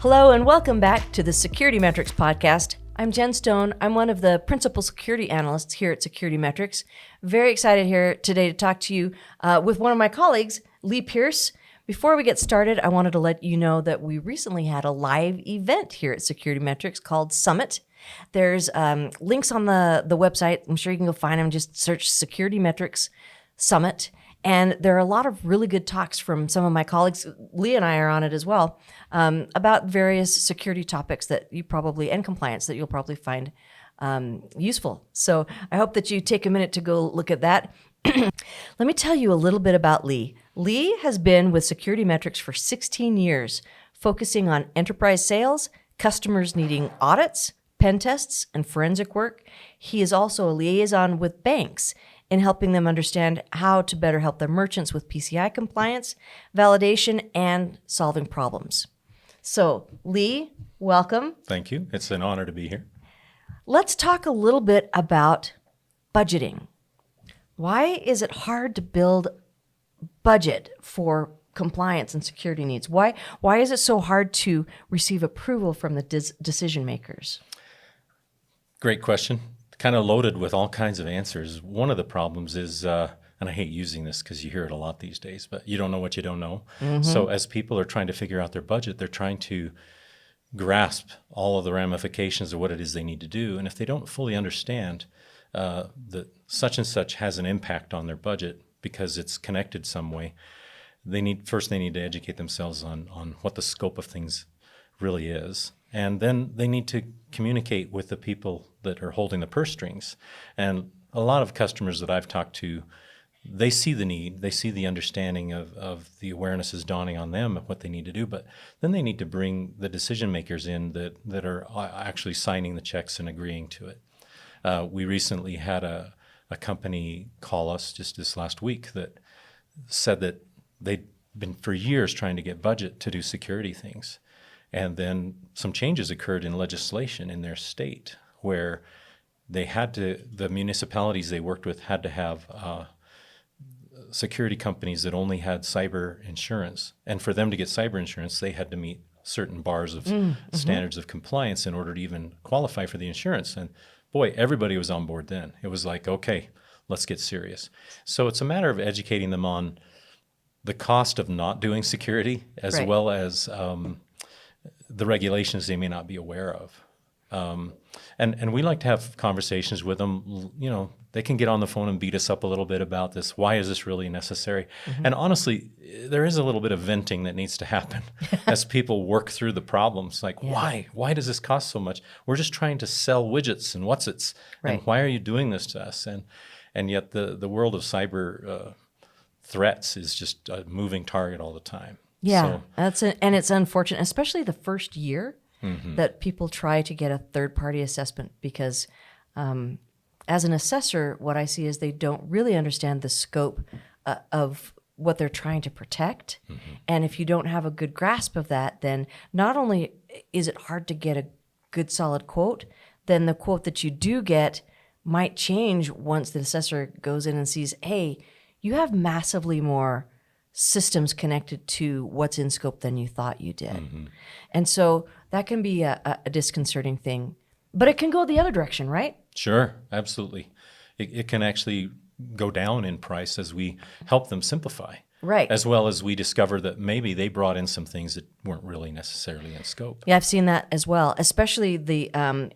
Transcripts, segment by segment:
Hello and welcome back to the SecurityMetrics podcast. I'm Jen Stone. I'm one of the principal security analysts here at SecurityMetrics. Very excited here today to talk to you with one of my colleagues, Lee Pierce. Before we get started, I wanted to let you know that we recently had a live event here at SecurityMetrics called Summit. There's links on the website. I'm sure you can go find them. Just search SecurityMetrics Summit. And there are a lot of really good talks from some of my colleagues. Lee and I are on it as well, about various security topics that you probably, and compliance, that you'll probably find useful. So I hope that you take a minute to go look at that. Let me tell you a little bit about Lee. Lee has been with SecurityMetrics for 16 years, focusing on enterprise sales, customers needing audits, pen tests, and forensic work. He is also a liaison with banks in helping them understand how to better help their merchants with PCI compliance, validation, and solving problems. So, Lee, welcome. Thank you. It's an honor to be here. Let's talk a little bit about budgeting. Why is it hard to build budget for compliance and security needs? Why is it so hard to receive approval from the decision makers? Great question. Kind of loaded with all kinds of answers. One of the problems is, and I hate using this because you hear it a lot these days, but you don't know what you don't know. Mm-hmm. So as people are trying to figure out their budget, they're trying to grasp all of the ramifications of what it is they need to do. And if they don't fully understand that such and such has an impact on their budget because it's connected some way, they need to educate themselves on what the scope of things really is. And then they need to communicate with the people that are holding the purse strings. And a lot of customers that I've talked to, they see the need, they see the understanding of the awareness is dawning on them of what they need to do, but then they need to bring the decision makers in that are actually signing the checks and agreeing to it. We recently had a company call us just this last week that said that they'd been for years trying to get budget to do security things. And then some changes occurred in legislation in their state where the municipalities they worked with had to have security companies that only had cyber insurance. And for them to get cyber insurance, they had to meet certain bars of standards of compliance in order to even qualify for the insurance. And boy, everybody was on board then. It was like, okay, let's get serious. So it's a matter of educating them on the cost of not doing security as right. well as the regulations they may not be aware of. And we like to have conversations with them. You know, they can get on the phone and beat us up a little bit about this. Why is this really necessary? Mm-hmm. And honestly, there is a little bit of venting that needs to happen as people work through the problems. Like, yeah. Why does this cost so much? We're just trying to sell widgets and what's-its. Right. And why are you doing this to us? And yet the world of cyber threats is just a moving target all the time. Yeah, and it's unfortunate, especially the first year that people try to get a third-party assessment because as an assessor, what I see is they don't really understand the scope of what they're trying to protect. Mm-hmm. And if you don't have a good grasp of that, then not only is it hard to get a good solid quote, then the quote that you do get might change once the assessor goes in and sees, hey, you have massively more systems connected to what's in scope than you thought you did. Mm-hmm. And so that can be a disconcerting thing, but it can go the other direction, right? Sure, absolutely. It can actually go down in price as we help them simplify. Right. As well as we discover that maybe they brought in some things that weren't really necessarily in scope. Yeah, I've seen that as well, especially the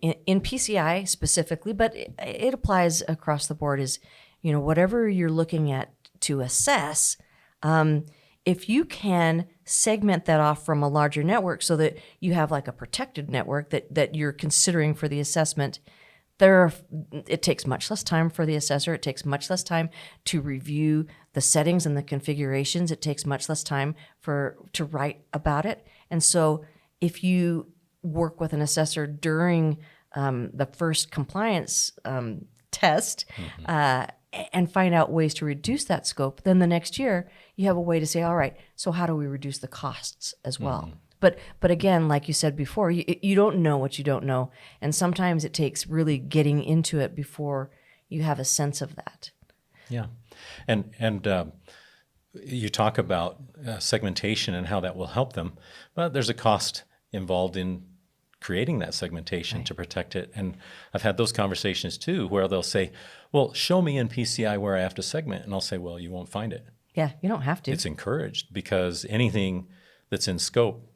in PCI specifically, but it applies across the board is, you know, whatever you're looking at to assess, if you can segment that off from a larger network so that you have like a protected network that you're considering for the assessment, it takes much less time for the assessor. It takes much less time to review the settings and the configurations. It takes much less time to write about it. And so if you work with an assessor during the first compliance test, and find out ways to reduce that scope, then the next year you have a way to say, all right, so how do we reduce the costs as well? Mm-hmm. But again, like you said before, you don't know what you don't know. And sometimes it takes really getting into it before you have a sense of that. Yeah. And you talk about segmentation and how that will help them, but there's a cost involved in creating that segmentation to protect it. And I've had those conversations too, where they'll say, well, show me in PCI where I have to segment. And I'll say, well, you won't find it. Yeah, you don't have to. It's encouraged because anything that's in scope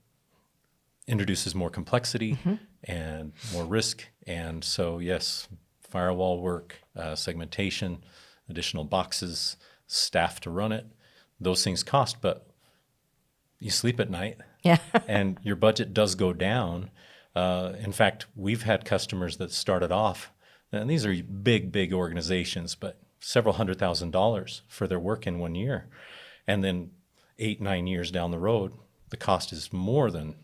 introduces more complexity and more risk. And so, yes, firewall work, segmentation, additional boxes, staff to run it, those things cost, but you sleep at night. Yeah. And your budget does go down. In fact, we've had customers that started off, and these are big, big organizations, but several $100,000 for their work in 1 year. And then 8-9 years down the road, the cost is more than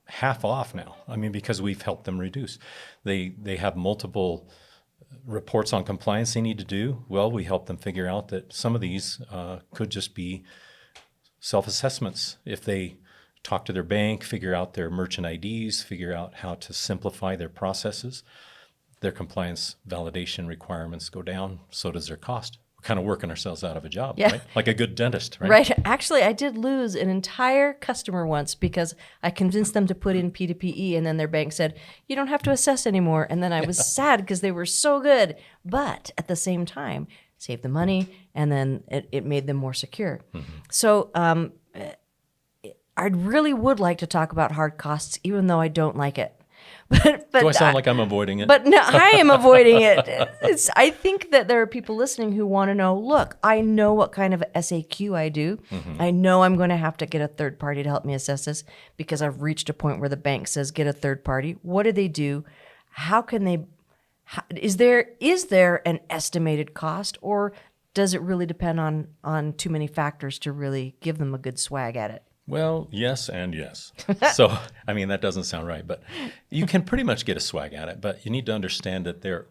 half off now. I mean, because we've helped them reduce. They have multiple reports on compliance they need to do. Well, we help them figure out that some of these could just be self-assessments. If they talk to their bank, figure out their merchant IDs, figure out how to simplify their processes, their compliance validation requirements go down, so does their cost. We're kind of working ourselves out of a job, right? Like a good dentist, right? Right. Actually, I did lose an entire customer once because I convinced them to put in P2PE, and then their bank said, you don't have to assess anymore. And then I was sad because they were so good, but at the same time, saved the money, and then it made them more secure. So I really would like to talk about hard costs, even though I don't like it. But Do I sound like I'm avoiding it? But no, I am avoiding it. I think that there are people listening who want to know, look, I know what kind of SAQ I do. I know I'm going to have to get a third party to help me assess this because I've reached a point where the bank says get a third party. What do they do? How can they? Is there an estimated cost, or does it really depend on too many factors to really give them a good swag at it? Well, yes and yes. So, I mean, that doesn't sound right, but you can pretty much get a swag at it. But you need to understand that there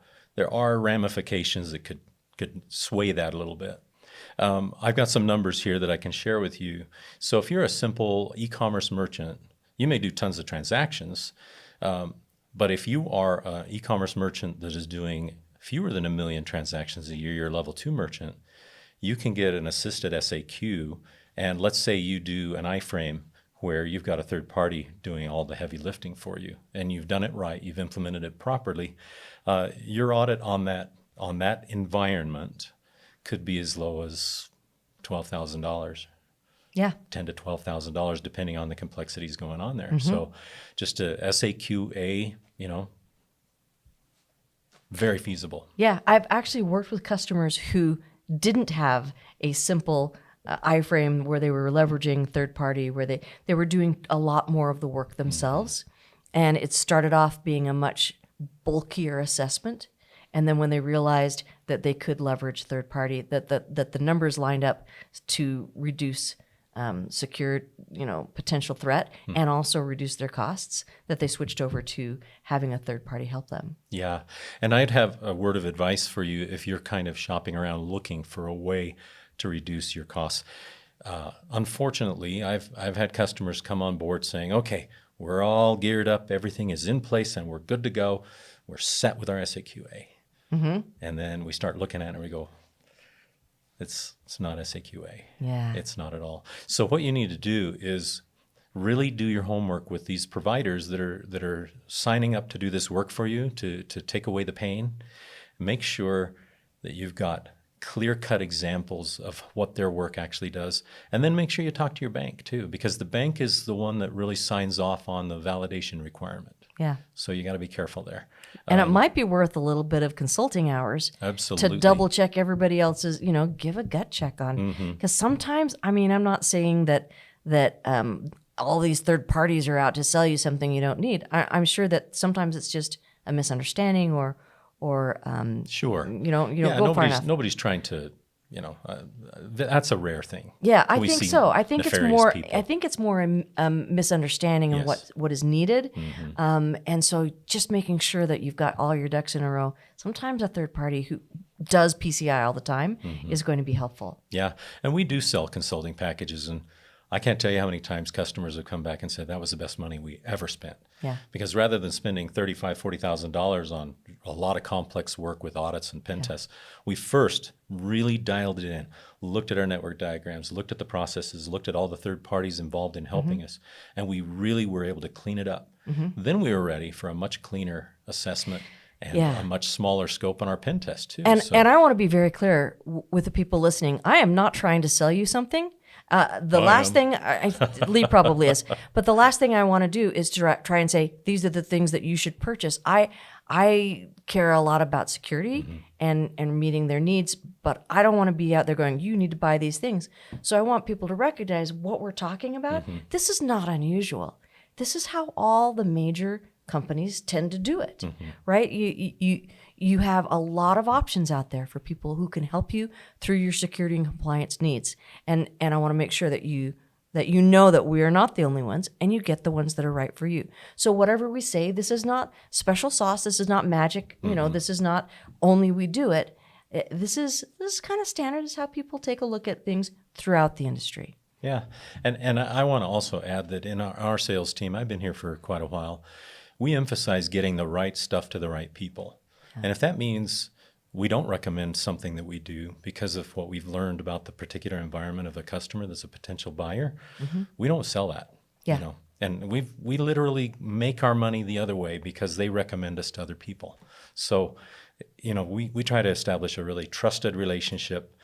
are ramifications that could sway that a little bit. I've got some numbers here that I can share with you. So if you're a simple e-commerce merchant, you may do tons of transactions. But if you are an e-commerce merchant that is doing fewer than 1 million transactions a year, you're a level 2 merchant, you can get an assisted SAQ. And let's say you do an iframe where you've got a third party doing all the heavy lifting for you, and you've done it right, you've implemented it properly. Your audit on that environment could be as low as $12,000. Yeah. $10,000 to $12,000, depending on the complexities going on there. So just a SAQA, very feasible. Yeah. I've actually worked with customers who didn't have a simple iframe where they were leveraging third party, where they were doing a lot more of the work themselves. And it started off being a much bulkier assessment. And then when they realized that they could leverage third party, that the numbers lined up to reduce secured, potential threat and also reduce their costs, that they switched over to having a third party help them. Yeah. And I'd have a word of advice for you if you're kind of shopping around looking for a way to reduce your costs. Unfortunately, I've had customers come on board saying, okay, we're all geared up, everything is in place, and we're good to go. We're set with our SAQA. And then we start looking at it and we go, it's not SAQA. Yeah. It's not at all. So what you need to do is really do your homework with these providers that are signing up to do this work for you, to take away the pain. Make sure that you've got clear-cut examples of what their work actually does. And then make sure you talk to your bank too, because the bank is the one that really signs off on the validation requirement. Yeah. So you got to be careful there. And it might be worth a little bit of consulting hours Absolutely. to double check everybody else's, give a gut check on. Because sometimes, I'm not saying that all these third parties are out to sell you something you don't need. I'm sure that sometimes it's just a misunderstanding or sure. Go far enough. Nobody's trying to, that's a rare thing. Yeah, I think so. I think it's more. People. I think it's more a misunderstanding of what is needed, and so just making sure that you've got all your ducks in a row. Sometimes a third party who does PCI all the time is going to be helpful. Yeah, and we do sell consulting packages, and I can't tell you how many times customers have come back and said that was the best money we ever spent. Yeah. Because rather than spending $35,000, $40,000 on a lot of complex work with audits and pen tests, we first really dialed it in, looked at our network diagrams, looked at the processes, looked at all the third parties involved in helping us, and we really were able to clean it up. Then we were ready for a much cleaner assessment and a much smaller scope on our pen test too. And I want to be very clear with the people listening. I am not trying to sell you something. The last thing, Lee probably is, but the last thing I want to do is to try and say, these are the things that you should purchase. I care a lot about security and meeting their needs, but I don't want to be out there going, you need to buy these things. So I want people to recognize what we're talking about. This is not unusual. This is how all the major companies tend to do it, right? You have a lot of options out there for people who can help you through your security and compliance needs. And I want to make sure that you know that we are not the only ones, and you get the ones that are right for you. So whatever we say, this is not special sauce. This is not magic. This is not only we do it. This is kind of standard. Is how people take a look at things throughout the industry. Yeah, and I want to also add that in our sales team, I've been here for quite a while, we emphasize getting the right stuff to the right people. And if that means we don't recommend something that we do because of what we've learned about the particular environment of a customer that's a potential buyer, we don't sell that. Yeah. And we literally make our money the other way because they recommend us to other people. So, we try to establish a really trusted relationship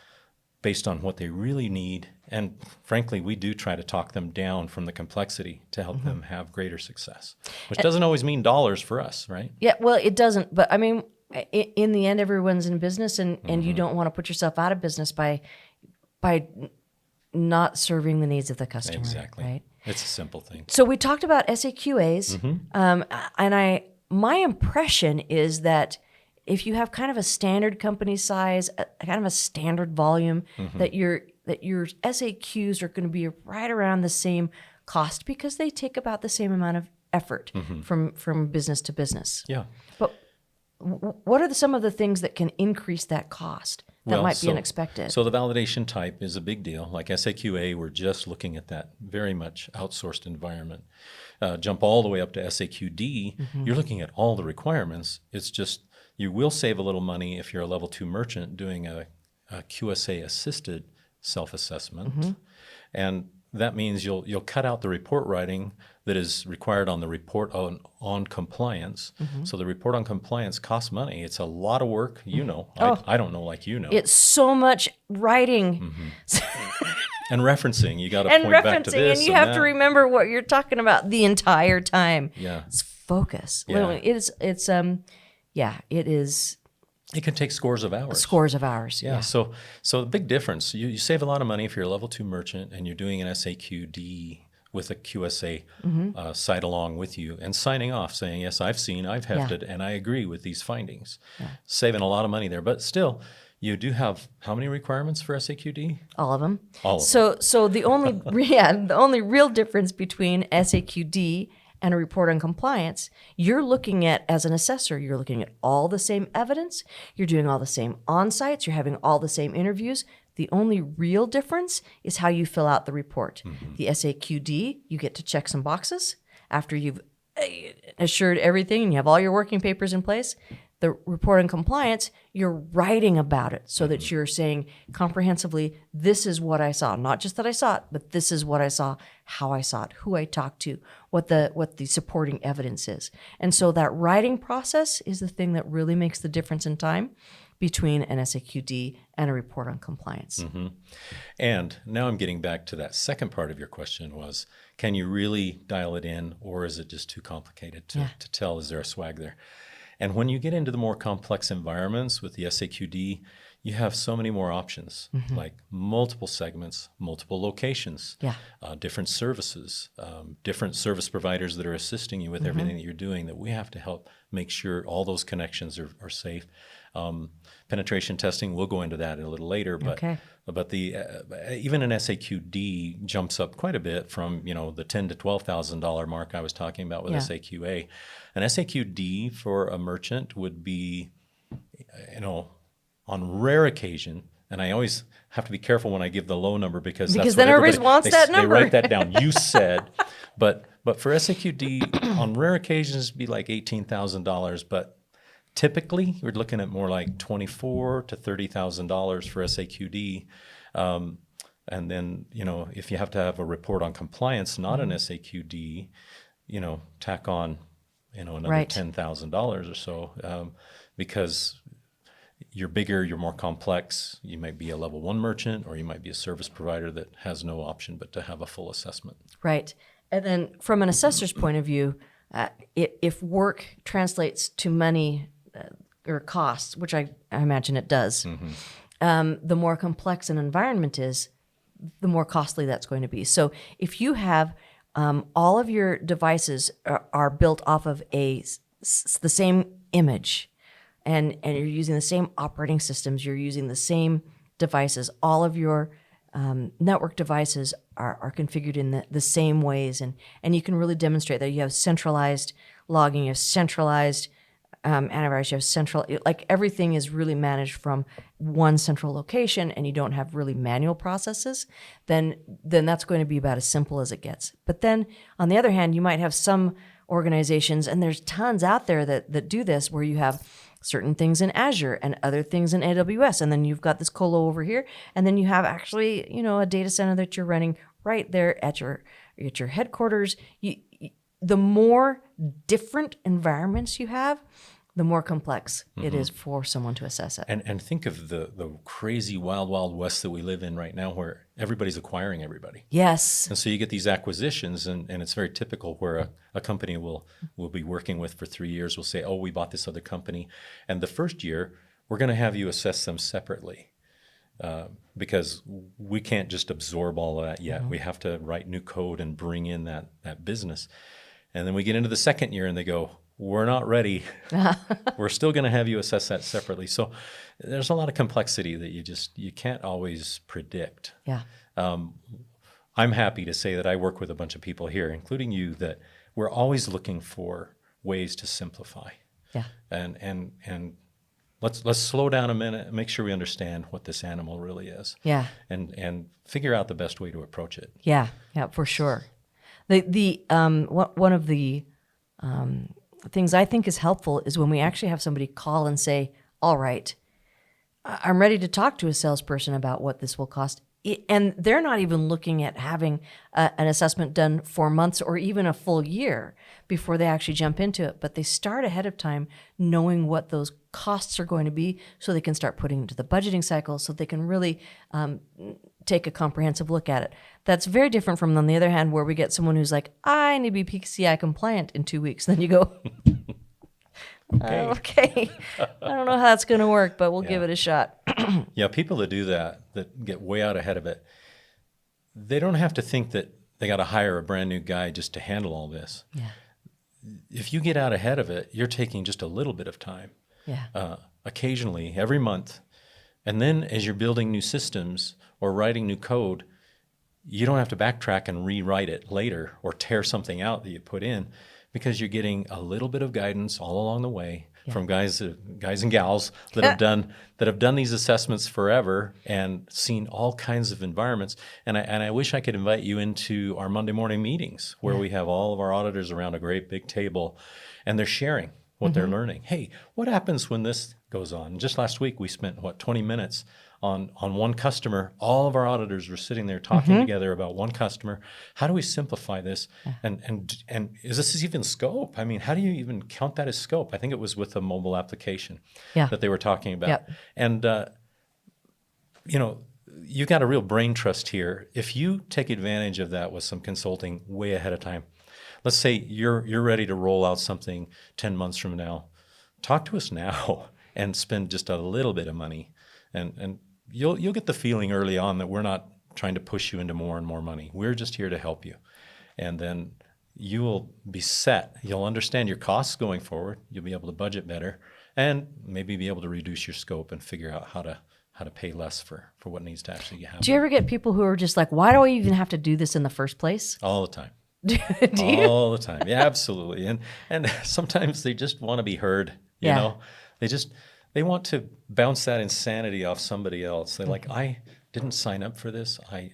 based on what they really need. And frankly, we do try to talk them down from the complexity to help them have greater success, which doesn't always mean dollars for us, right? Yeah, well, it doesn't. But I mean, in the end, everyone's in business, and you don't want to put yourself out of business by not serving the needs of the customer. Exactly. Right? It's a simple thing. So we talked about SAQAs, and my impression is that if you have kind of a standard company size, kind of a standard volume, that your SAQs are going to be right around the same cost because they take about the same amount of effort from business to business. Yeah. But what are some of the things that can increase that cost that might be unexpected? So the validation type is a big deal. Like SAQA, we're just looking at that very much outsourced environment. Jump all the way up to SAQD, you're looking at all the requirements. It's just you will save a little money if you're a level 2 merchant doing a QSA-assisted self-assessment. And that means you'll cut out the report writing that is required on the report on compliance. So the report on compliance costs money. It's a lot of work. I don't know like you know. It's so much writing. And referencing. You got to point back to this. And you have to remember what you're talking about the entire time. Yeah. It's focus. Yeah. Literally, it is. It can take scores of hours. Scores of hours. Yeah. So the big difference, you save a lot of money if you're a level 2 merchant and you're doing an SAQD with a QSA site along with you and signing off saying, yes, I've hefted, and I agree with these findings. Yeah. Saving a lot of money there. But still, you do have how many requirements for SAQD? All of them. All of them. So the only real difference between SAQD and a report on compliance, you're looking at, as an assessor, you're looking at all the same evidence, you're doing all the same on-sites, you're having all the same interviews. The only real difference is how you fill out the report. The SAQD, you get to check some boxes after you've assured everything and you have all your working papers in place. The report on compliance, you're writing about it so that you're saying comprehensively, this is what I saw. Not just that I saw it, but this is what I saw, how I saw it, who I talked to, what the supporting evidence is. And so that writing process is the thing that really makes the difference in time between an SAQD and a report on compliance. And now I'm getting back to that second part of your question was, can you really dial it in, or is it just too complicated to tell? Is there a swag there? And when you get into the more complex environments with the SAQD, you have so many more options, like multiple segments, multiple locations, different services, different service providers that are assisting you with everything that you're doing, that we have to help make sure all those connections are safe. Penetration testing, we'll go into that a little later, but the even an SAQD jumps up quite a bit from the $10,000 to $12,000 mark I was talking about with SAQA. An SAQD for a merchant would be, on rare occasion, And I always have to be careful when I give the low number because that's then what everybody wants that number. They write that down. You said, but for SAQD, on rare occasions, it'd be like $18,000. But typically, we're looking at more like $24,000 to $30,000 for SAQD. And then, if you have to have a report on compliance, not an SAQD, tack on, another $10,000 or so, because you're bigger, you're more complex. You might be a level 1 merchant, or you might be a service provider that has no option but to have a full assessment. Right. And then from an assessor's point of view, if work translates to money or costs, which I imagine it does, the more complex an environment is, the more costly that's going to be. So if you have all of your devices are built off of the same image, and you're using the same operating systems, you're using the same devices, all of your network devices are configured in the same ways, and you can really demonstrate that you have centralized logging, you have centralized antivirus, you have central, like everything is really managed from one central location, and you don't have really manual processes, then that's going to be about as simple as it gets. But then on the other hand, you might have some organizations, and there's tons out there that do this, where you have certain things in Azure and other things in AWS, and then you've got this colo over here, and then you have actually a data center that you're running right there at your headquarters. The more different environments you have, the more complex it is for someone to assess it. And think of the crazy wild, wild west that we live in right now, where everybody's acquiring everybody. Yes. And so you get these acquisitions, and it's very typical where a company will be working with for 3 years, will say, oh, we bought this other company. And the first year, we're going to have you assess them separately. Because we can't just absorb all of that yet. We have to write new code and bring in that business. And then we get into the second year, and they go, we're not ready. We're still going to have you assess that separately. So there's a lot of complexity that you can't always predict. Yeah. I'm happy to say that I work with a bunch of people here, including you, that we're always looking for ways to simplify. Yeah. And let's slow down a minute and make sure we understand what this animal really is. Yeah. And figure out the best way to approach it. Yeah, for sure. One of the things I think is helpful is when we actually have somebody call and say, all right, I'm ready to talk to a salesperson about what this will cost. And they're not even looking at having an assessment done for months or even a full year before they actually jump into it. But they start ahead of time knowing what those costs are going to be, so they can start putting into the budgeting cycle, so they can really take a comprehensive look at it. That's very different from, on the other hand, where we get someone who's like, I need to be PCI compliant in 2 weeks. Then you go, okay. I don't know how that's going to work, but we'll give it a shot. Yeah, people that do that get way out ahead of it, they don't have to think that they got to hire a brand new guy just to handle all this. Yeah. If you get out ahead of it, you're taking just a little bit of time. Yeah. Occasionally, every month. And then as you're building new systems or writing new code, you don't have to backtrack and rewrite it later or tear something out that you put in, because you're getting a little bit of guidance all along the way from guys and gals that have done these assessments forever and seen all kinds of environments. And I wish I could invite you into our Monday morning meetings, where we have all of our auditors around a great big table, and they're sharing what they're learning. Hey, what happens when this goes on? Just last week, we spent, 20 minutes on one customer. All of our auditors were sitting there talking together about one customer. How do we simplify this? And is this even scope? I mean, how do you even count that as scope? I think it was with a mobile application that they were talking about. Yep. And, you got a real brain trust here. If you take advantage of that with some consulting way ahead of time, let's say you're ready to roll out something 10 months from now, talk to us now and spend just a little bit of money. And you'll get the feeling early on that we're not trying to push you into more and more money. We're just here to help you. And then you will be set. You'll understand your costs going forward. You'll be able to budget better, and maybe be able to reduce your scope and figure out how to pay less for what needs to actually happen. Do you ever get people who are just like, why do I even have to do this in the first place? All the time. Do you? All the time. Yeah, absolutely. And sometimes they just want to be heard. You know, they they want to bounce that insanity off somebody else. They're like, I didn't sign up for this. I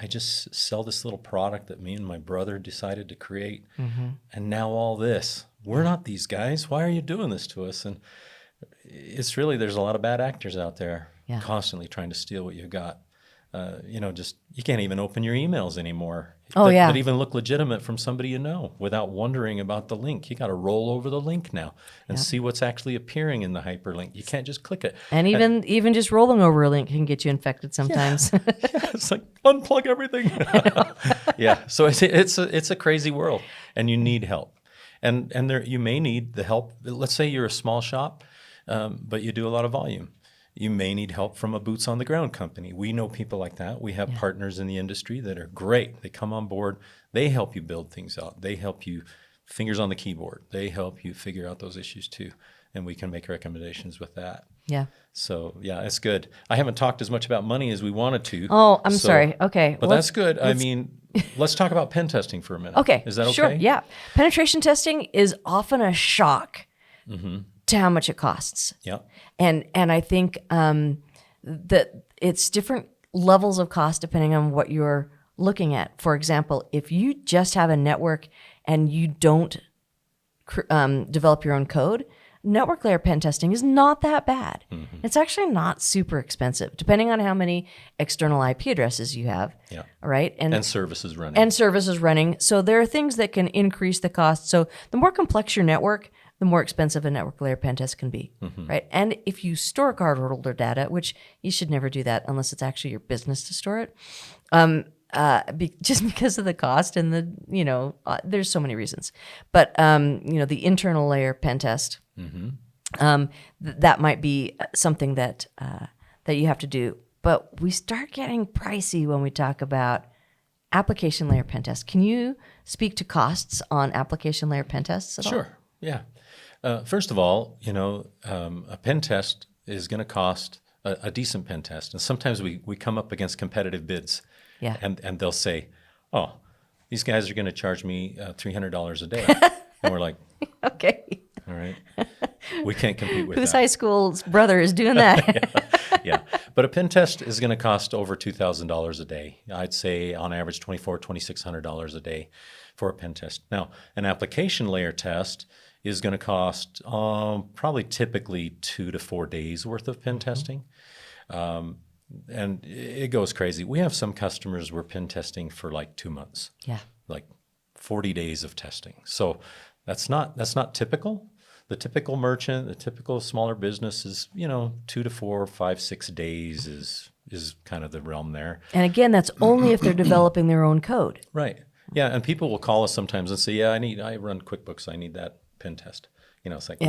just sell this little product that me and my brother decided to create. And now all this. We're not these guys. Why are you doing this to us? And it's really, there's a lot of bad actors out there constantly trying to steal what you've got. Just you can't even open your emails anymore. That even look legitimate from somebody you know without wondering about the link. You got to roll over the link now and see what's actually appearing in the hyperlink. You can't just click it. And even just rolling over a link can get you infected sometimes. Yeah, it's like unplug everything. So it's a crazy world, and you need help. And there you may need the help. Let's say you're a small shop, but you do a lot of volume. You may need help from a boots-on-the-ground company. We know people like that. We have partners in the industry that are great. They come on board. They help you build things out. They help you fingers on the keyboard. They help you figure out those issues too, and we can make recommendations with that. Yeah. So, it's good. I haven't talked as much about money as we wanted to. Oh, I'm sorry. Okay. But that's good. I mean, let's talk about pen testing for a minute. Okay. Is that okay? Sure. Yeah. Penetration testing is often a shock to how much it costs. Yeah. And I think that it's different levels of cost depending on what you're looking at. For example, if you just have a network and you don't develop your own code, network layer pen testing is not that bad. It's actually not super expensive, depending on how many external IP addresses you have. Yeah. Right. And services running. So there are things that can increase the cost. So the more complex your network, the more expensive a network layer pen test can be, right? And if you store cardholder data, which you should never do that unless it's actually your business to store it, just because of the cost and there's so many reasons. But the internal layer pen test, that might be something that you have to do. But we start getting pricey when we talk about application layer pen tests. Can you speak to costs on application layer pen tests at all? Sure. Yeah. First of all, a pen test is going to cost a decent pen test. And sometimes we come up against competitive bids. Yeah. And they'll say, oh, these guys are going to charge me $300 a day. And we're like, okay. All right. We can't compete with that. Whose high school's brother is doing that? Yeah. But a pen test is going to cost over $2,000 a day. I'd say on average $2,400, $2,600 a day for a pen test. Now, an application layer test is going to cost probably typically 2 to 4 days worth of pen testing. And it goes crazy. We have some customers we're pen testing for like 2 months. Yeah. Like 40 days of testing. So that's not typical. The typical merchant, the typical smaller business is, 2 to 4, 5, 6 days is kind of the realm there. And again, that's only if they're developing their own code. Right. Yeah, and people will call us sometimes and say, I run QuickBooks, I need that pen test. It's like,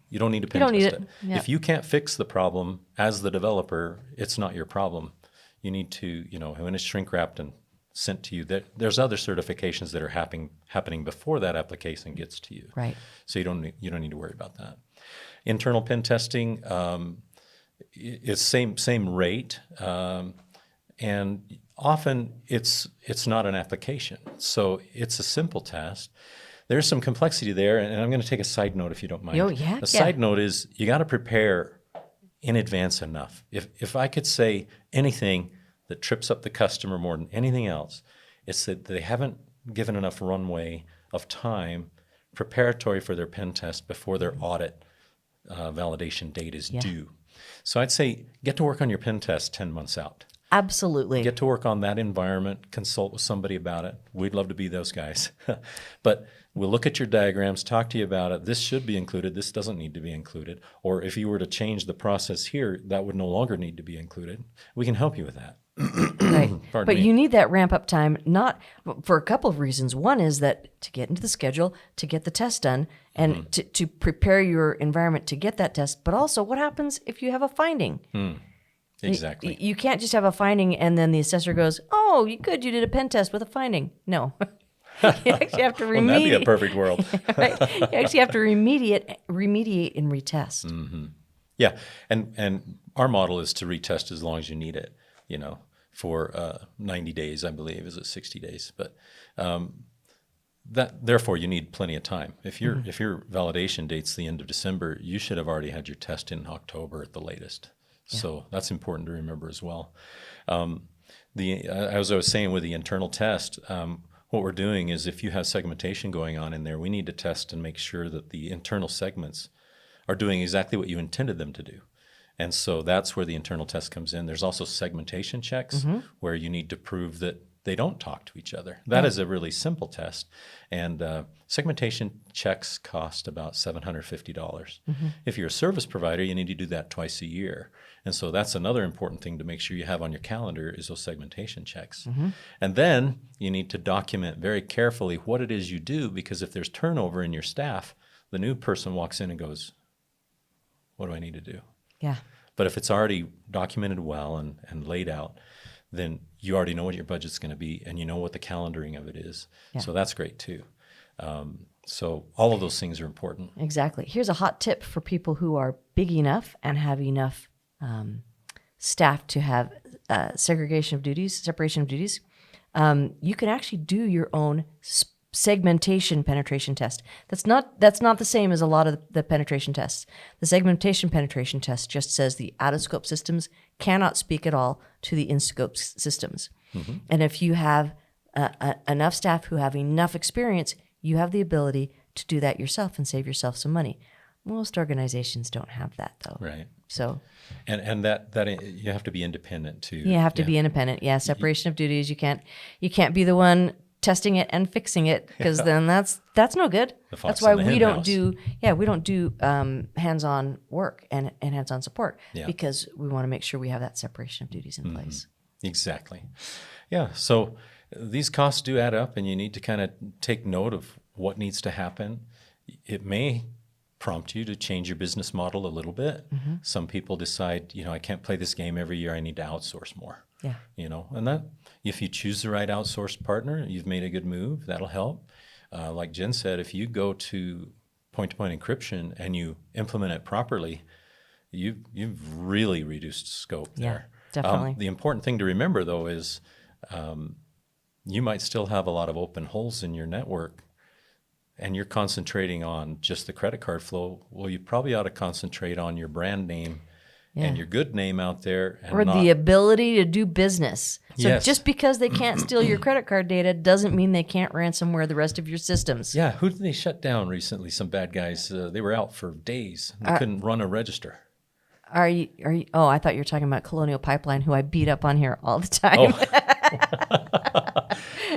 you don't need to pen test it. Yeah. If you can't fix the problem as the developer, it's not your problem. You need to, when it's shrink wrapped and sent to you, there's other certifications that are happening before that application gets to you. Right. So you don't need to worry about that. Internal pen testing is same rate, and often it's not an application, so it's a simple test. There's some complexity there, and I'm going to take a side note if you don't mind. Oh, yeah. The side note is you got to prepare in advance enough. If I could say anything that trips up the customer more than anything else, it's that they haven't given enough runway of time preparatory for their pen test before their audit validation date is due. So I'd say get to work on your pen test 10 months out. Absolutely. Get to work on that environment, consult with somebody about it. We'd love to be those guys. But we'll look at your diagrams, talk to you about it. This should be included. This doesn't need to be included. Or if you were to change the process here, that would no longer need to be included. We can help you with that. Right. But you need that ramp up time, not for a couple of reasons. One is that to get into the schedule, to get the test done, and to prepare your environment to get that test. But also, what happens if you have a finding? Exactly. You can't just have a finding and then the assessor goes, oh, you did a pen test with a finding. No. You actually have to remediate. Well, that'd be a perfect world. Right? You actually have to remediate and retest. Yeah. And our model is to retest as long as you need it, for 90 days, I believe. Is it 60 days? But therefore, you need plenty of time. If your validation date's the end of December, you should have already had your test in October at the latest. Yeah. So that's important to remember as well. As I was saying with the internal test, what we're doing is if you have segmentation going on in there, we need to test and make sure that the internal segments are doing exactly what you intended them to do. And so that's where the internal test comes in. There's also segmentation checks where you need to prove that they don't talk to each other. That is a really simple test. And segmentation checks cost about $750. If you're a service provider, you need to do that twice a year. And so that's another important thing to make sure you have on your calendar is those segmentation checks. And then you need to document very carefully what it is you do, because if there's turnover in your staff, the new person walks in and goes, what do I need to do? Yeah. But if it's already documented well and laid out, then you already know what your budget's going to be and you know what the calendaring of it is. Yeah. So that's great too. So all of those things are important. Exactly. Here's a hot tip for people who are big enough and have enough staff to have separation of duties. You can actually do your own segmentation penetration test. That's not the same as a lot of the penetration tests. The segmentation penetration test just says the out-of-scope systems cannot speak at all to the in-scope systems. And if you have enough staff who have enough experience, you have the ability to do that yourself and save yourself some money. Most organizations don't have that, though. Right. So, and that you have to be independent too. You have to be independent. Yeah, separation of duties. You can't be the one testing it and fixing it, because then that's no good. That's why we don't do hands-on work and hands-on support, because we want to make sure we have that separation of duties in place. Exactly. Yeah. So these costs do add up, and you need to kind of take note of what needs to happen. It may prompt you to change your business model a little bit. Some people decide, I can't play this game every year. I need to outsource more. Yeah. And that, if you choose the right outsourced partner, you've made a good move. That'll help. Like Jen said, if you go to point-to-point encryption and you implement it properly, you've really reduced scope there. Definitely. The important thing to remember, though, is you might still have a lot of open holes in your network, and you're concentrating on just the credit card flow. Well, you probably ought to concentrate on your brand name and your good name out there. And the ability to do business. So just because they can't steal your credit card data doesn't mean they can't ransomware the rest of your systems. Yeah. Who did they shut down recently? Some bad guys. They were out for days. They couldn't run a register. Are you? Oh, I thought you were talking about Colonial Pipeline, who I beat up on here all the time.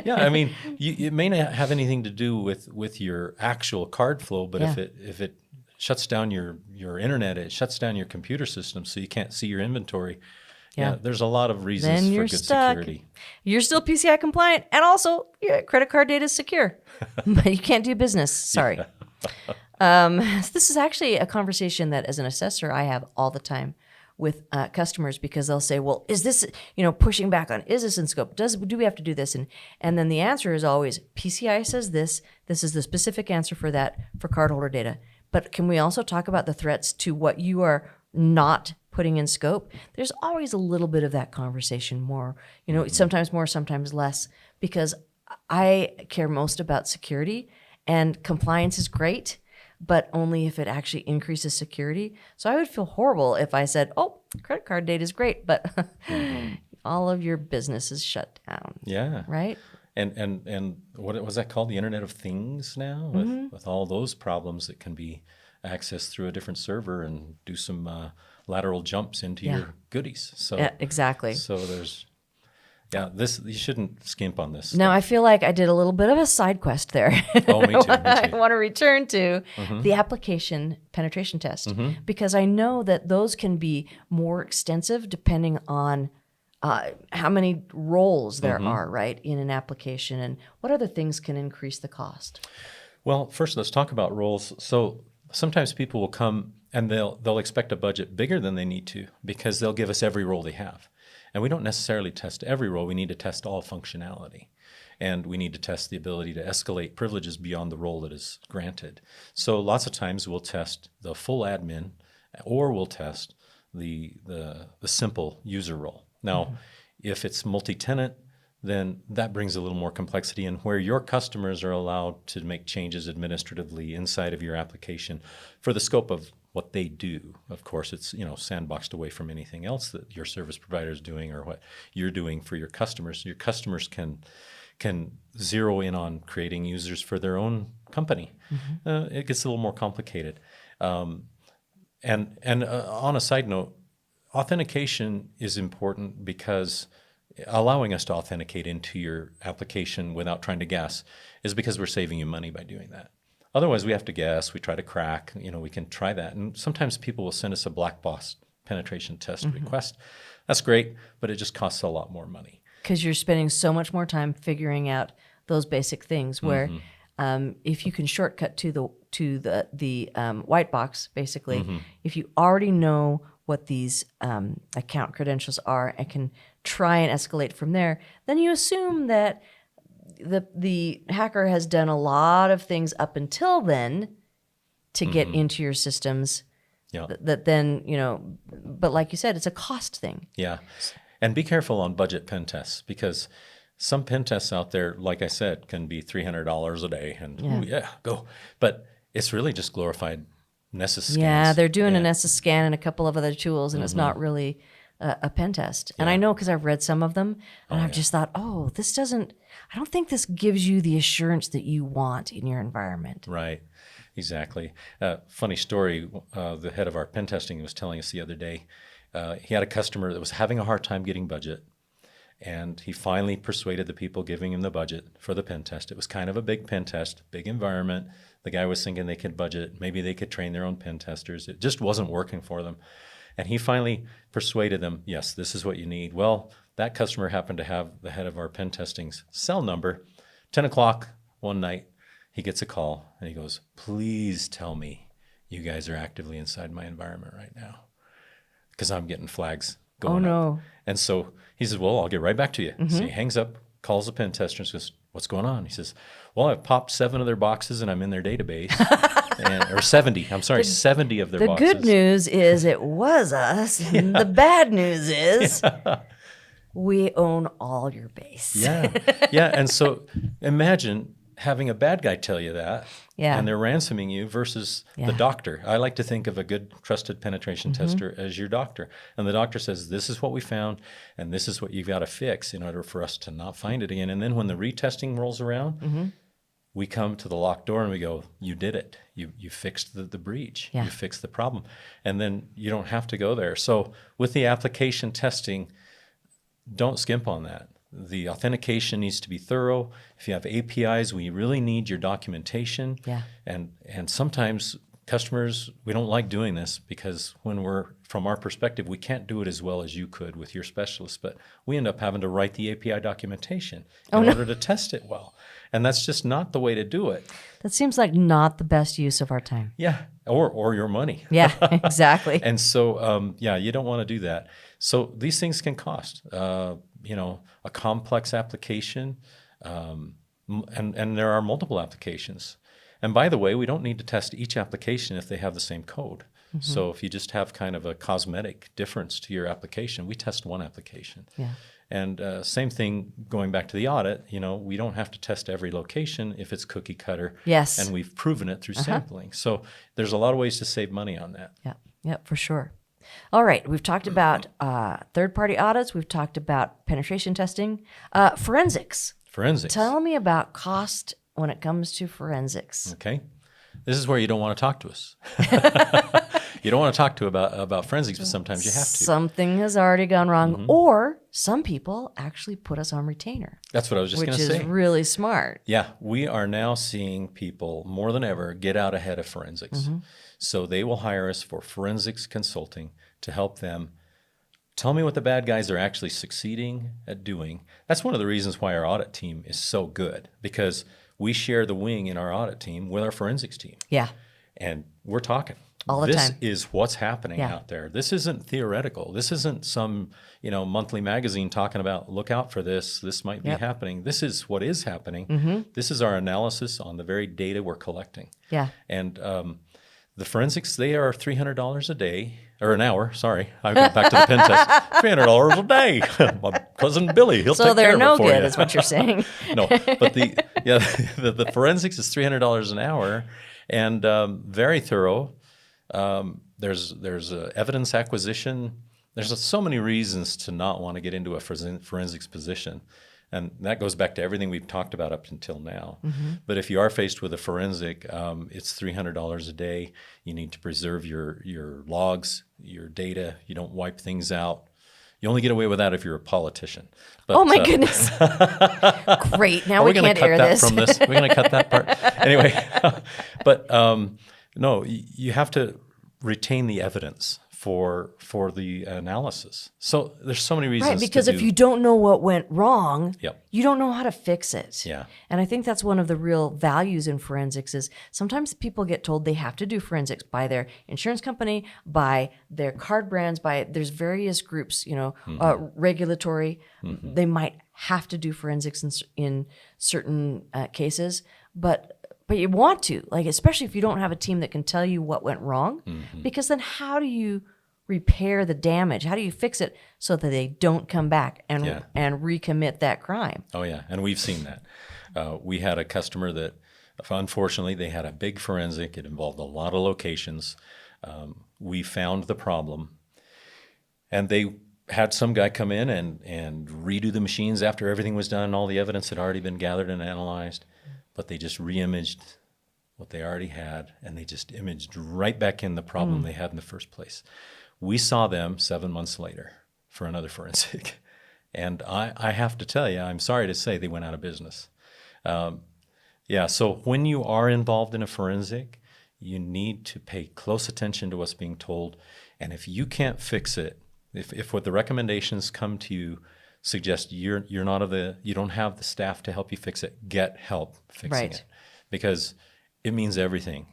Yeah, I mean, it may not have anything to do with your actual card flow, but if it shuts down your internet, it shuts down your computer system, so you can't see your inventory. Yeah, there's a lot of reasons then for you're good stuck. security. You're still PCI compliant, and also your credit card data is secure, but you can't do business. Sorry. This is actually a conversation that, as an assessor, I have all the time with customers, because they'll say, well, is this, pushing back on, is this in scope? Do we have to do this? And then the answer is always, PCI says this is the specific answer for that, for cardholder data. But can we also talk about the threats to what you are not putting in scope? There's always a little bit of that conversation more, sometimes more, sometimes less, because I care most about security, and compliance is great, but only if it actually increases security. So I would feel horrible if I said, oh, credit card data is great, but all of your business is shut down. Yeah. Right? And what was that called? The Internet of Things now, with all those problems that can be accessed through a different server and do some lateral jumps into your goodies. So exactly. So there's you shouldn't skimp on this. No, I feel like I did a little bit of a side quest there. Oh, me too. I want to return to the application penetration test, because I know that those can be more extensive depending on how many roles there are, right, in an application, and what other things can increase the cost. Well, first, let's talk about roles. So sometimes people will come and they'll expect a budget bigger than they need to, because they'll give us every role they have. And we don't necessarily test every role. We need to test all functionality. And we need to test the ability to escalate privileges beyond the role that is granted. So lots of times we'll test the full admin, or we'll test the simple user role. Now, if it's multi-tenant, then that brings a little more complexity in where your customers are allowed to make changes administratively inside of your application for the scope of what they do. Of course, it's sandboxed away from anything else that your service provider is doing or what you're doing for your customers. Your customers can zero in on creating users for their own company. It gets a little more complicated. And on a side note, authentication is important because allowing us to authenticate into your application without trying to guess is because we're saving you money by doing that. Otherwise, we have to guess, we try to crack, we can try that. And sometimes people will send us a black box penetration test request. That's great, but it just costs a lot more money. Because you're spending so much more time figuring out those basic things where if you can shortcut to the white box, basically, if you already know what these account credentials are and can try and escalate from there, then you assume that the hacker has done a lot of things up until then to get into your systems. Yeah. That then, but like you said, it's a cost thing. Yeah. And be careful on budget pen tests because some pen tests out there, like I said, can be $300 a day and go. But it's really just glorified Nessus scans. Yeah, they're doing a Nessus scan and a couple of other tools, and it's not really a pen test. And I know because I've read some of them, and I've just thought, I don't think this gives you the assurance that you want in your environment. Right, exactly. Funny story, the head of our pen testing was telling us the other day, he had a customer that was having a hard time getting budget, and he finally persuaded the people giving him the budget for the pen test. It was kind of a big pen test, big environment. The guy was thinking they could budget, maybe they could train their own pen testers. It just wasn't working for them. And he finally persuaded them, yes, this is what you need. Well, that customer happened to have the head of our pen testing's cell number. 10 o'clock one night, he gets a call and he goes, please tell me you guys are actively inside my environment right now because I'm getting flags going up. And so he says, well, I'll get right back to you. So he hangs up, calls the pen tester and says, what's going on? He says, well, I've popped 7 of their boxes and I'm in their database. Or 70, 70 of their boxes. The good news is it was us. And the bad news is we own all your base. Yeah. And so imagine having a bad guy tell you that and they're ransoming you versus the doctor. I like to think of a good trusted penetration tester as your doctor. And the doctor says, this is what we found and this is what you've got to fix in order for us to not find it again. And then when the retesting rolls around, we come to the locked door and we go, you did it. You fixed the breach. You fixed the problem. And then you don't have to go there. So with the application testing, don't skimp on that. The authentication needs to be thorough. If you have APIs, we really need your documentation. And sometimes customers, we don't like doing this because from our perspective, we can't do it as well as you could with your specialist, but we end up having to write the API documentation in order to test it well. And that's just not the way to do it. That seems like not the best use of our time. Yeah, or your money. Yeah, exactly. And so, you don't want to do that. So these things can cost. A complex application, and there are multiple applications. And by the way, we don't need to test each application if they have the same code. So if you just have kind of a cosmetic difference to your application, we test one application. And same thing going back to the audit, we don't have to test every location if it's cookie cutter. And we've proven it through sampling. So there's a lot of ways to save money on that. Yeah, for sure. All right, we've talked about third-party audits. We've talked about penetration testing. Forensics. Tell me about cost when it comes to forensics. Okay. This is where you don't want to talk to us. You don't want to talk to about forensics, but sometimes you have to. Something has already gone wrong, or some people actually put us on retainer. That's what I was just going to say. Which is really smart. Yeah, we are now seeing people more than ever get out ahead of forensics. So they will hire us for forensics consulting to help them tell me what the bad guys are actually succeeding at doing. That's one of the reasons why our audit team is so good, because we share the wing in our audit team with our forensics team. And we're talking. All the time. This is what's happening out there. This isn't theoretical. This isn't some, monthly magazine talking about, look out for this. This might be happening. This is what is happening. This is our analysis on the very data we're collecting. And The forensics, they are $300 a day, or an hour, sorry. I got back to the pen test. $300 a day. My cousin Billy, he'll take care of it for you. So they're no good, is what you're saying. No, but the forensics is $300 an hour, and very thorough. There's evidence acquisition. There's so many reasons to not want to get into a forensics position. And that goes back to everything we've talked about up until now. But if you are faced with a forensic, it's $300 a day. You need to preserve your logs, your data. You don't wipe things out. You only get away with that if you're a politician. But, oh my goodness! Great. Now we can't air this. From this. We're going to cut that part anyway. But no, you have to retain the evidence for the analysis. So there's so many reasons. Right, because if you don't know what went wrong, Yep. you don't know how to fix it. Yeah. And I think that's one of the real values in forensics is sometimes people get told they have to do forensics by their insurance company, by their card brands, there's various groups, regulatory. They might have to do forensics in certain cases, but you want to, like, especially if you don't have a team that can tell you what went wrong, because then how do you repair the damage? How do you fix it so that they don't come back and recommit that crime? Oh yeah, and we've seen that. We had a customer that, unfortunately, they had a big forensic. It involved a lot of locations. We found the problem, and they had some guy come in and redo the machines after everything was done. All the evidence had already been gathered and analyzed. But they just re-imaged what they already had, and they just imaged right back in the problem they had in the first place. We saw them 7 months later for another forensic. And I have to tell you, I'm sorry to say they went out of business. So when you are involved in a forensic, you need to pay close attention to what's being told. And if you can't fix it, if what the recommendations come to you suggest you don't have the staff to help you fix it, get help fixing it, because it means everything.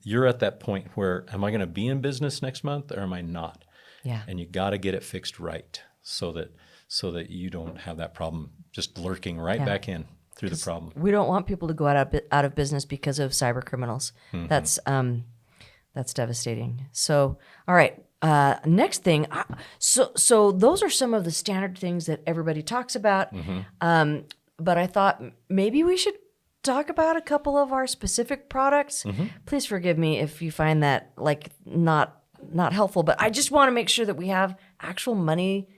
You're at that point where, am I going to be in business next month or am I not? Yeah. And you got to get it fixed right so that you don't have that problem just lurking right back in through the problem. We don't want people to go out of business because of cyber criminals. That's devastating. So, all right. Next thing, so those are some of the standard things that everybody talks about. But I thought maybe we should talk about a couple of our specific products. Please forgive me if you find that not helpful, but I just want to make sure that we have actual money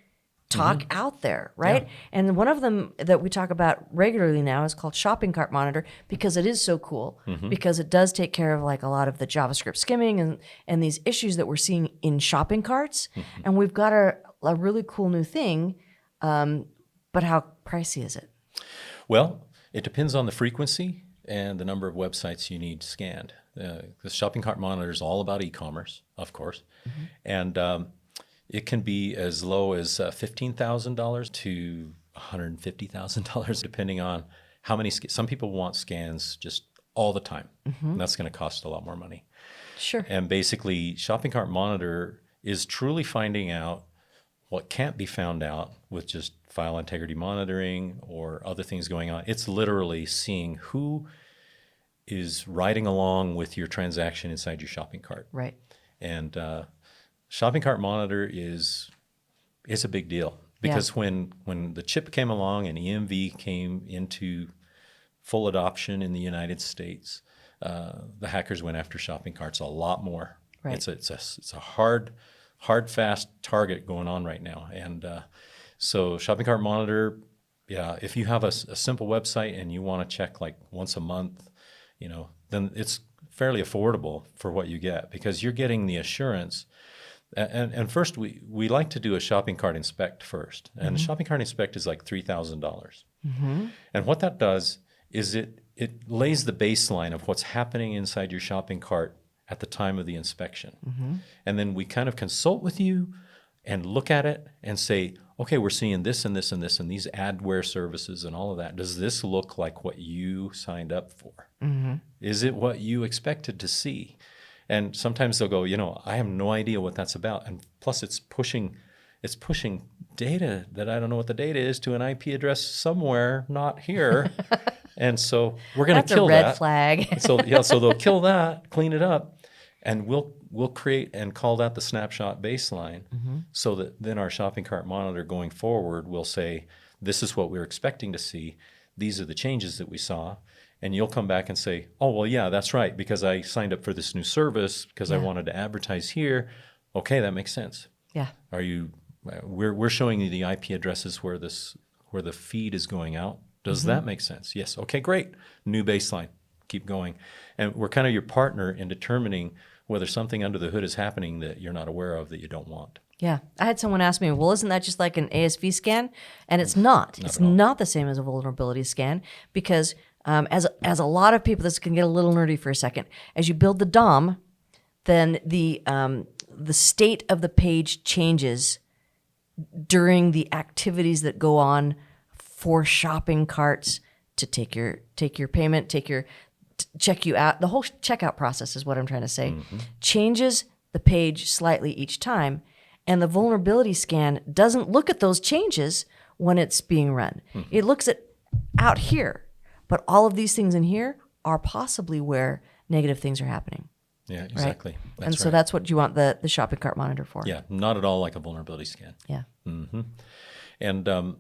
talk out there, right? Yeah. And one of them that we talk about regularly now is called Shopping Cart Monitor, because it is so cool, because it does take care of like a lot of the JavaScript skimming and these issues that we're seeing in shopping carts. And we've got a really cool new thing, but how pricey is it? Well, it depends on the frequency and the number of websites you need scanned. The Shopping Cart Monitor is all about e-commerce, of course, and it can be as low as $15,000 to $150,000, depending on how many. Some people want scans just all the time, and that's going to cost a lot more money. Sure. And basically, Shopping Cart Monitor is truly finding out what can't be found out with just file integrity monitoring or other things going on. It's literally seeing who is riding along with your transaction inside your shopping cart. Right. And Shopping Cart Monitor is a big deal, because when the chip came along and EMV came into full adoption in the United States, the hackers went after shopping carts a lot more. Right. It's a hard, fast target going on right now. And so Shopping Cart Monitor, if you have a simple website and you want to check like once a month, then it's fairly affordable for what you get, because you're getting the assurance. And first, we like to do a shopping cart inspect first. And a shopping cart inspect is like $3,000. And what that does is it lays the baseline of what's happening inside your shopping cart at the time of the inspection. And then we kind of consult with you and look at it and say, okay, we're seeing this and this and this and these adware services and all of that. Does this look like what you signed up for? Is it what you expected to see? And sometimes they'll go, I have no idea what that's about. And plus it's pushing data that I don't know what the data is to an IP address somewhere, not here. And so we're going to kill that. That's a red flag. So they'll kill that, clean it up, And we'll create and call that the snapshot baseline, so that then our shopping cart monitor going forward will say, this is what we're expecting to see. These are the changes that we saw. And you'll come back and say, oh, well, yeah, that's right, because I signed up for this new service because I wanted to advertise here. Okay, that makes sense. Yeah. We're showing you the IP addresses where the feed is going out. Does that make sense? Yes. Okay, great. New baseline. Keep going. And we're kind of your partner in determining whether something under the hood is happening that you're not aware of that you don't want. Yeah. I had someone ask me, well, isn't that just like an ASV scan? And it's not. It's not the same as a vulnerability scan, because as a lot of people, this can get a little nerdy for a second. As you build the DOM, then the state of the page changes during the activities that go on for shopping carts to take your payment, check you out. The whole checkout process is what I'm trying to say. Changes the page slightly each time, and the vulnerability scan doesn't look at those changes when it's being run. It looks at out here, but all of these things in here are possibly where negative things are happening. Yeah, exactly. Right? And so that's what you want the shopping cart monitor for. Yeah, not at all like a vulnerability scan. Yeah. And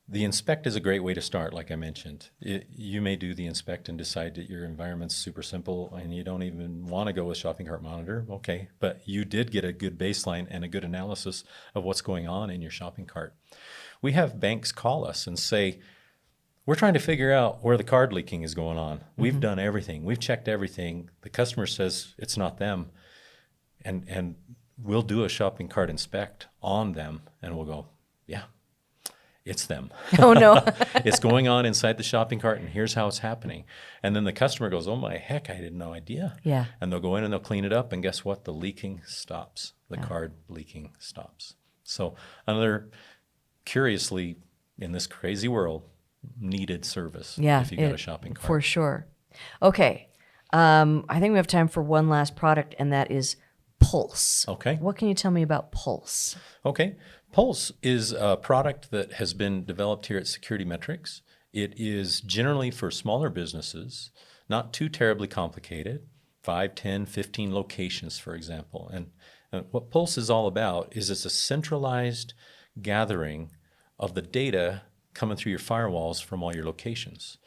the inspect is a great way to start, like I mentioned. You may do the inspect and decide that your environment's super simple and you don't even want to go with shopping cart monitor. Okay, but you did get a good baseline and a good analysis of what's going on in your shopping cart. We have banks call us and say, we're trying to figure out where the card leaking is going on. We've done everything. We've checked everything. The customer says it's not them. And we'll do a shopping cart inspect on them and we'll go, yeah, it's them. Oh, no. It's going on inside the shopping cart, and here's how it's happening. And then the customer goes, oh, my heck, I had no idea. Yeah. And they'll go in and they'll clean it up, and guess what? The leaking stops. The card leaking stops. So another, curiously, in this crazy world, needed service if you got a shopping cart. For sure. Okay. I think we have time for one last product, and that is Pulse. Okay. What can you tell me about Pulse? Okay. Pulse is a product that has been developed here at SecurityMetrics. It is generally for smaller businesses, not too terribly complicated, 5, 10, 15 locations, for example. And what Pulse is all about is it's a centralized gathering of the data coming through your firewalls from all your locations.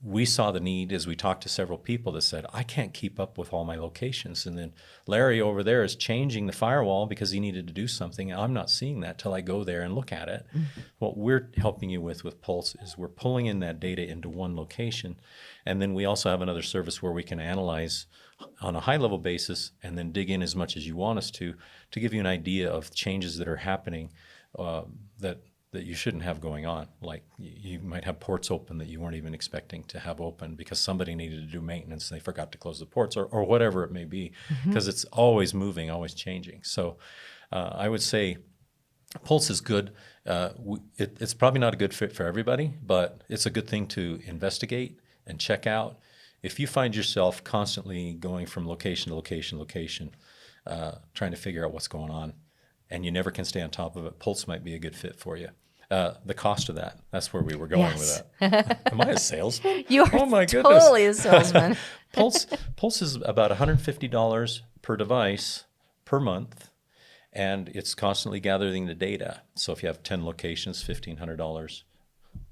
We saw the need as we talked to several people that said, I can't keep up with all my locations. And then Larry over there is changing the firewall because he needed to do something. I'm not seeing that till I go there and look at it. What we're helping you with Pulse is we're pulling in that data into one location. And then we also have another service where we can analyze on a high-level basis and then dig in as much as you want us to give you an idea of changes that are happening that you shouldn't have going on. Like you might have ports open that you weren't even expecting to have open because somebody needed to do maintenance and they forgot to close the ports or whatever it may be, because it's always moving, always changing. So I would say Pulse is good. It's probably not a good fit for everybody, but it's a good thing to investigate and check out. If you find yourself constantly going from location to location, trying to figure out what's going on, and you never can stay on top of it, Pulse might be a good fit for you. The cost of that's where we were going with that. Am I a salesman? You are totally a salesman. Pulse is about $150 per device per month, and it's constantly gathering the data. So if you have 10 locations, $1,500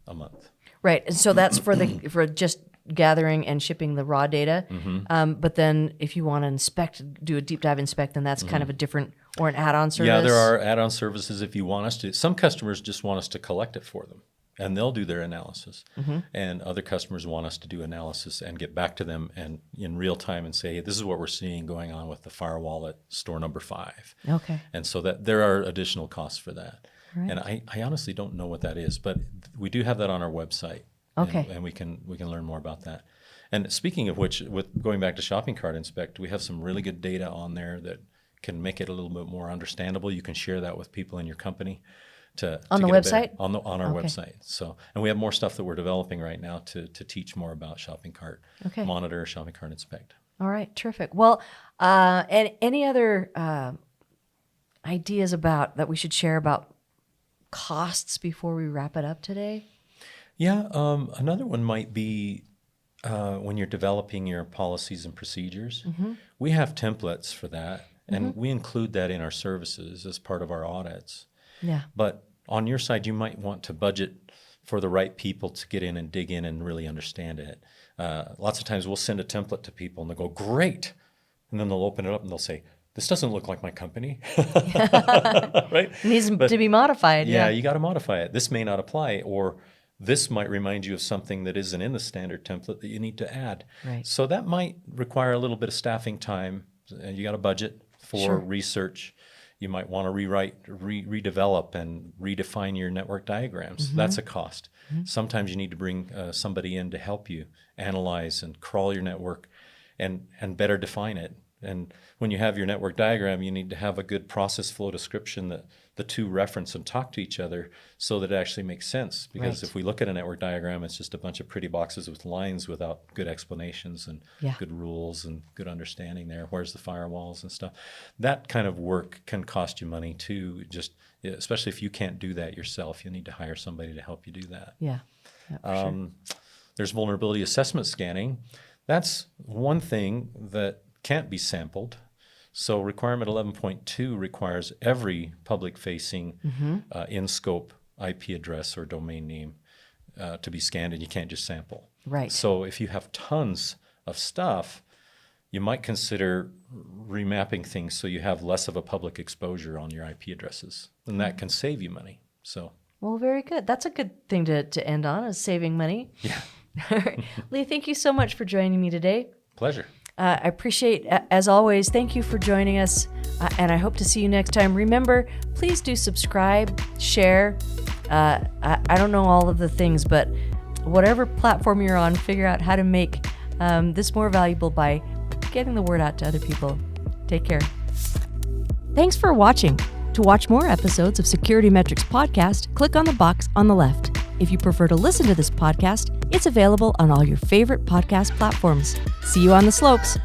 a month. Right, and so that's for just gathering and shipping the raw data. But then if you want to do a deep dive inspect, then that's kind of a different or an add-on service. Yeah, there are add-on services if you want us to. Some customers just want us to collect it for them, and they'll do their analysis. And other customers want us to do analysis and get back to them and in real time and say, hey, this is what we're seeing going on with the firewall at store number 5. Okay. And so that there are additional costs for that. Right. And I honestly don't know what that is, but we do have that on our website. Okay. And we can learn more about that. And speaking of which, with going back to Shopping Cart Inspect, we have some really good data on there that can make it a little bit more understandable. You can share that with people in your company on the website? On our website. So, and we have more stuff that we're developing right now to teach more about Shopping Cart Monitor, Shopping Cart Inspect. All right, terrific. Well, and any other ideas that we should share about costs before we wrap it up today? Yeah, another one might be when you're developing your policies and procedures, we have templates for that, and we include that in our services as part of our audits. Yeah. But on your side, you might want to budget for the right people to get in and dig in and really understand it. Lots of times we'll send a template to people and they'll go, great. And then they'll open it up and they'll say, this doesn't look like my company. Right? It needs to be modified. Yeah, you got to modify it. This may not apply, or this might remind you of something that isn't in the standard template that you need to add. Right. So that might require a little bit of staffing time, and you got a budget for research. You might want to rewrite, redevelop, and redefine your network diagrams. That's a cost. Sometimes you need to bring somebody in to help you analyze and crawl your network and better define it. And when you have your network diagram, you need to have a good process flow description that the two reference and talk to each other so that it actually makes sense. Because if we look at a network diagram, it's just a bunch of pretty boxes with lines without good explanations and good rules and good understanding there. Where's the firewalls and stuff? That kind of work can cost you money too, just especially if you can't do that yourself. You need to hire somebody to help you do that. Yeah. Sure. There's vulnerability assessment scanning. That's one thing that can't be sampled. So requirement 11.2 requires every public-facing in-scope IP address or domain name to be scanned, and you can't just sample. Right. So if you have tons of stuff, you might consider remapping things so you have less of a public exposure on your IP addresses, and that can save you money. So. Well, very good. That's a good thing to end on, is saving money. Yeah. All right. Lee, thank you so much for joining me today. Pleasure. I appreciate, as always, thank you for joining us, and I hope to see you next time. Remember, please do subscribe, share. I don't know all of the things, but whatever platform you're on, figure out how to make this more valuable by getting the word out to other people. Take care. Thanks for watching. To watch more episodes of SecurityMetrics podcast, click on the box on the left. If you prefer to listen to this podcast, it's available on all your favorite podcast platforms. See you on the slopes.